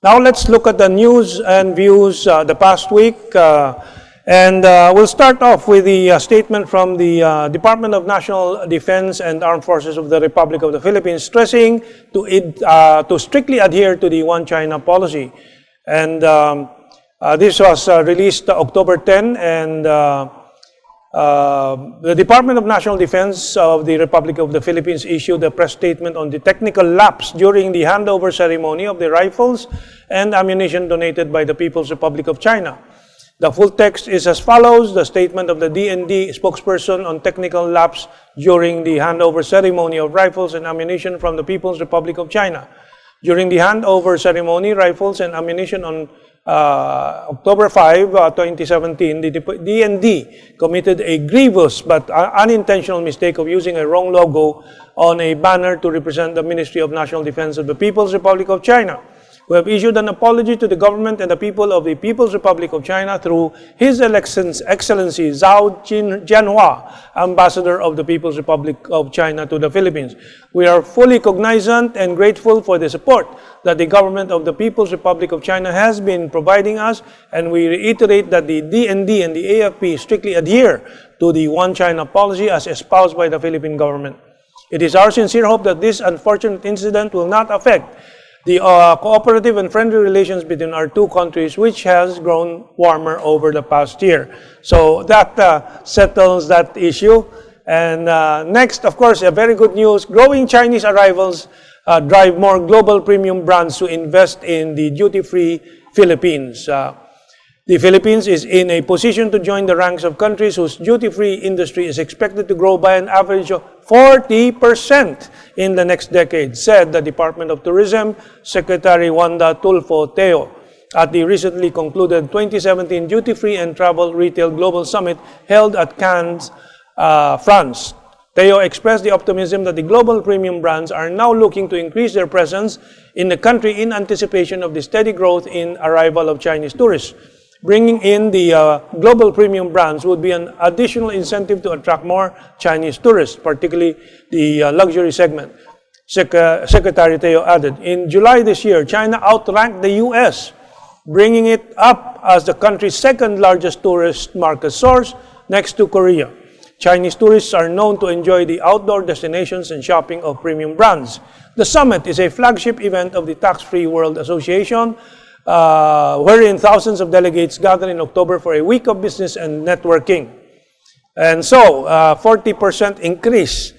Now let's look at the news and views the past week. We'll start off with the statement from the Department of National Defense and Armed Forces of the Republic of the Philippines, stressing to strictly adhere to the One China policy. And this was released October 10, and the Department of National Defense of the Republic of the Philippines issued a press statement on the technical lapse during the handover ceremony of the rifles and ammunition donated by the People's Republic of China. The full text is as follows. The statement of the DND spokesperson on technical lapse during the handover ceremony of rifles and ammunition from the People's Republic of China. During the handover ceremony, rifles and ammunition on October 5, 2017, the DND committed a grievous but unintentional mistake of using a wrong logo on a banner to represent the Ministry of National Defense of the People's Republic of China. We have issued an apology to the government and the people of the People's Republic of China through His Excellency Zhao Jianhua, Ambassador of the People's Republic of China to the Philippines. We are fully cognizant and grateful for the support that the government of the People's Republic of China has been providing us, and we reiterate that the DND and the AFP strictly adhere to the One China policy as espoused by the Philippine government. It is our sincere hope that this unfortunate incident will not affect the cooperative and friendly relations between our two countries, which has grown warmer over the past year. So that settles that issue. And next, of course, a very good news. Growing Chinese arrivals drive more global premium brands to invest in the duty-free Philippines. The Philippines is in a position to join the ranks of countries whose duty-free industry is expected to grow by an average of 40% in the next decade, said the Department of Tourism Secretary Wanda Tulfo-Teo at the recently concluded 2017 Duty-Free and Travel Retail Global Summit held at Cannes, France. Teo expressed the optimism that the global premium brands are now looking to increase their presence in the country in anticipation of the steady growth in arrival of Chinese tourists. Bringing in the global premium brands would be an additional incentive to attract more Chinese tourists, particularly the luxury segment, Secretary Teo added. In July this year, China outranked the U.S., bringing it up as the country's second largest tourist market source next to Korea. Chinese tourists are known to enjoy the outdoor destinations and shopping of premium brands. The summit is a flagship event of the Tax-Free World Association, wherein thousands of delegates gather in October for a week of business and networking. And so, 40% increase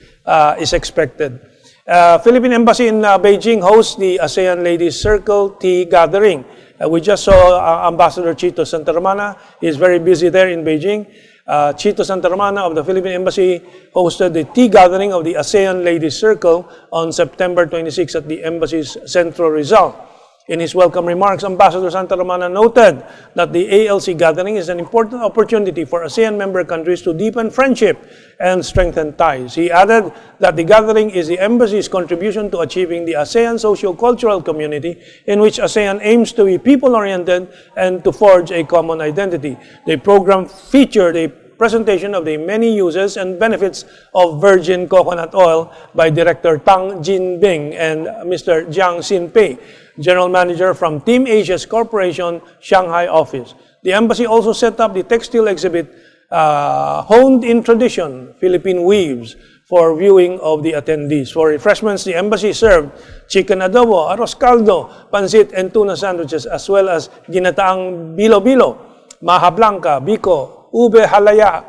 is expected. Philippine Embassy in Beijing hosts the ASEAN Ladies Circle Tea Gathering. We just saw Ambassador Chito Santarmana. He is very busy there in Beijing. Chito Santarmana of the Philippine Embassy hosted the tea gathering of the ASEAN Ladies Circle on September 26 at the Embassy's Centro Rizal. In his welcome remarks, Ambassador Santarmana noted that the ALC gathering is an important opportunity for ASEAN member countries to deepen friendship and strengthen ties. He added that the gathering is the Embassy's contribution to achieving the ASEAN socio-cultural community in which ASEAN aims to be people-oriented and to forge a common identity. The program featured a presentation of the many uses and benefits of virgin coconut oil by Director Tang Jinbing and Mr. Jiang Xinpei, General Manager from Team Asia's Corporation Shanghai office. The embassy also set up the textile exhibit Honed in Tradition, Philippine Weaves, for viewing of the attendees. For refreshments, the embassy served chicken adobo, arroz caldo, pancit, and tuna sandwiches, as well as ginataang bilo-bilo, maha blanca, biko, ube halaya,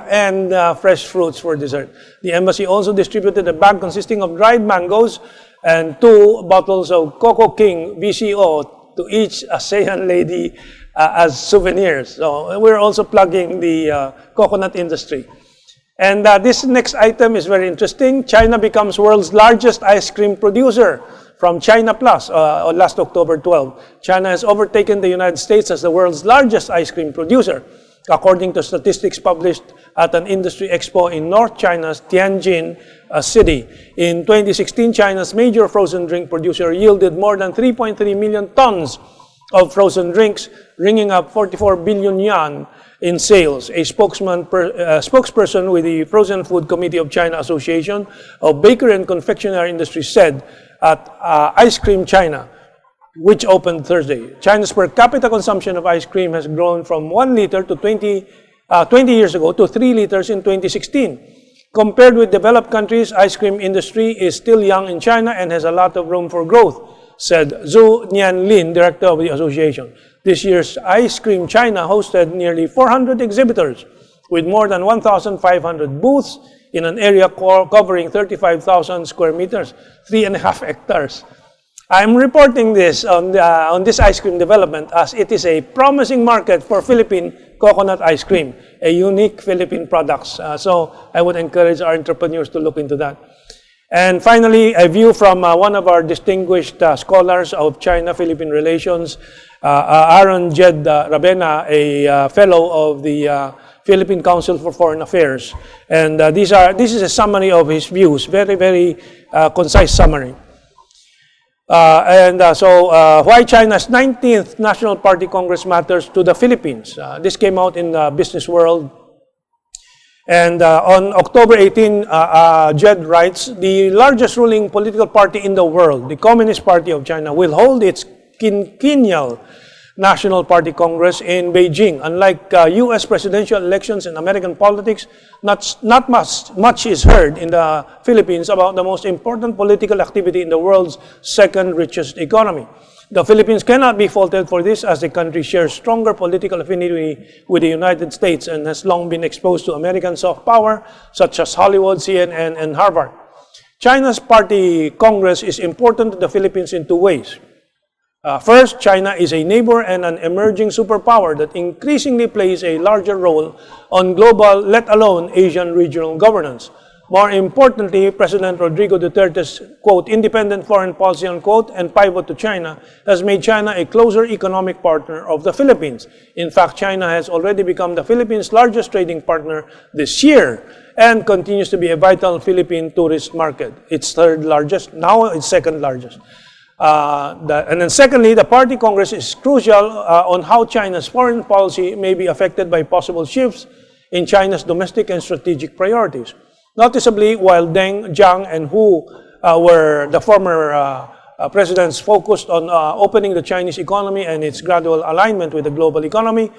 and fresh fruits for dessert. The embassy also distributed a bag consisting of dried mangoes and 2 bottles of Coco King VCO to each ASEAN lady as souvenirs. So we're also plugging the coconut industry. And this next item is very interesting. China becomes world's largest ice cream producer from China Plus last October 12. China has overtaken the United States as the world's largest ice cream producer, according to statistics published at an industry expo in North China's Tianjin city. In 2016, China's major frozen drink producer yielded more than 3.3 million tons of frozen drinks, ringing up 44 billion yuan in sales. A spokesperson with the Frozen Food Committee of China Association of Bakery and Confectionery Industry said at Ice Cream China, which opened Thursday. China's per capita consumption of ice cream has grown from 1 liter to 20 years ago to 3 liters in 2016. Compared with developed countries, ice cream industry is still young in China and has a lot of room for growth, said Zhu Nianlin, director of the association. This year's Ice Cream China hosted nearly 400 exhibitors with more than 1,500 booths in an area covering 35,000 square meters, 3.5 hectares. I'm reporting this on this ice cream development as it is a promising market for Philippine coconut ice cream, a unique Philippine products. So I would encourage our entrepreneurs to look into that. And finally, a view from one of our distinguished scholars of China-Philippine relations, Aaron Jed Rabena, a fellow of the Philippine Council for Foreign Affairs. And this is a summary of his views, very, very concise summary. Why China's 19th National Party Congress matters to the Philippines. This came out in Business World. And on October 18, Jed writes, the largest ruling political party in the world, the Communist Party of China, will hold its quinquennial National Party Congress in Beijing. Unlike U.S. presidential elections and American politics, not much is heard in the Philippines about the most important political activity in the world's second richest economy. The Philippines cannot be faulted for this as the country shares stronger political affinity with the United States and has long been exposed to American soft power such as Hollywood, CNN, and Harvard. China's Party Congress is important to the Philippines in two ways. First, China is a neighbor and an emerging superpower that increasingly plays a larger role on global, let alone Asian regional governance. More importantly, President Rodrigo Duterte's, quote, independent foreign policy, unquote, and pivot to China has made China a closer economic partner of the Philippines. In fact, China has already become the Philippines' largest trading partner this year and continues to be a vital Philippine tourist market. Its third largest, now its second largest. And then secondly, the Party Congress is crucial on how China's foreign policy may be affected by possible shifts in China's domestic and strategic priorities. Noticeably, while Deng, Jiang, and Hu were the former presidents focused on opening the Chinese economy and its gradual alignment with the global economy,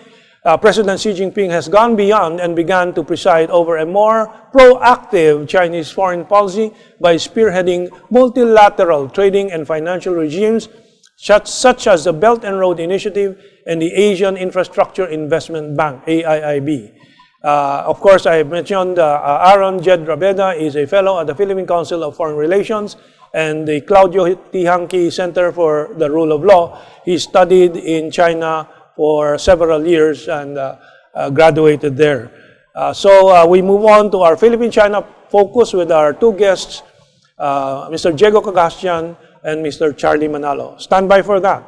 President Xi Jinping has gone beyond and began to preside over a more proactive Chinese foreign policy by spearheading multilateral trading and financial regimes such as the Belt and Road Initiative and the Asian Infrastructure Investment Bank, AIIB. Of course, I mentioned Aaron Jed Rabeda is a fellow at the Philippine Council of Foreign Relations and the Claudio Tihanqui Center for the Rule of Law. He studied in China for several years and graduated there. So we move on to our Philippine-China focus with our two guests, Mr. Diego Cagastian and Mr. Charlie Manalo. Stand by for that.